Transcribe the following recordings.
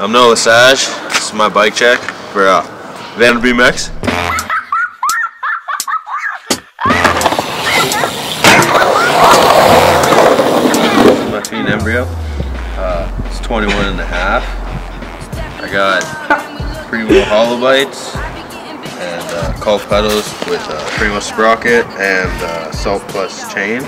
I'm Nicolas Lesage. This is my bike check for Vandal BMX. My feet embryo. It's 21.5. I got Primo hollow bites and Cult pedals with Primo sprocket and Salt Plus chain.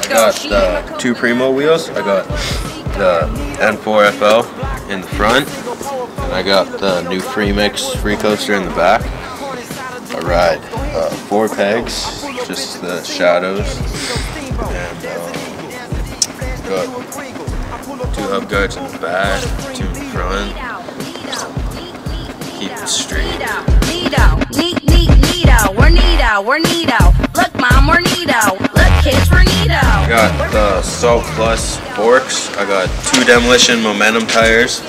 I got two Primo wheels. I got the N4FL in the front, and I got the new Freemix free coaster in the back. I ride 4 pegs, just the shadows, and got 2 hub guards in the back, 2 in the front. Keep it straight. We're neato. Look, mom, we're neato. Look, kids, we're neato. I got the Salt Plus forks. I got 2 Demolition Momentum tires,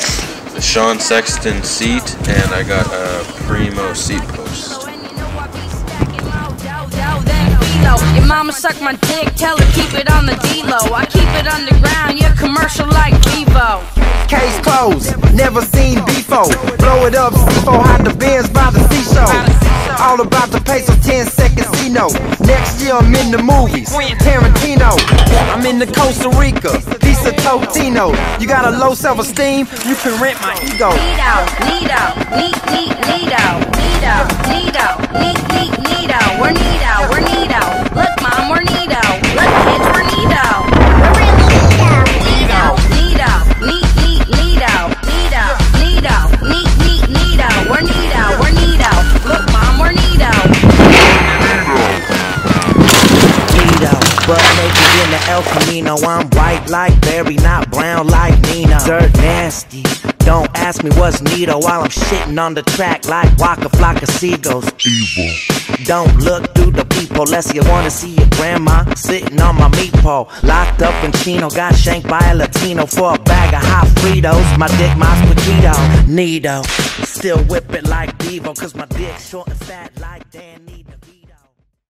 the Sean Sexton seat, and I got a Primo seat post. Your mama suck my dick, tell her keep it on the D-Low. I keep it underground, you're commercial like Vivo. Case closed, never seen before. Blow it up, C4, hide the Benz by the seashore. All about the pace of 10 seconds, C-No. Next year I'm in the movies, Tarantino. I'm in the Costa Rica, piece of Totino. You got a low self-esteem, you can rent my ego. Neato, we're neato. Look, mom, we're neato. Look, kids, we're neato. We're neato. Look, mom, we're neato. But naked in the El Camino, I'm white like Barry, not brown like Nina. Dirt nasty, don't ask me what's neato while I'm shitting on the track like Waka Flocka Seagulls. Evil. Don't look through the peephole unless you wanna see your grandma sitting on my meat pole. Locked up in Chino, got shanked by a Latino for a bag of hot Fritos. My dick, my spaghetti, neato. Still whip it like Devo, cause my dick short and fat like Dan Neato.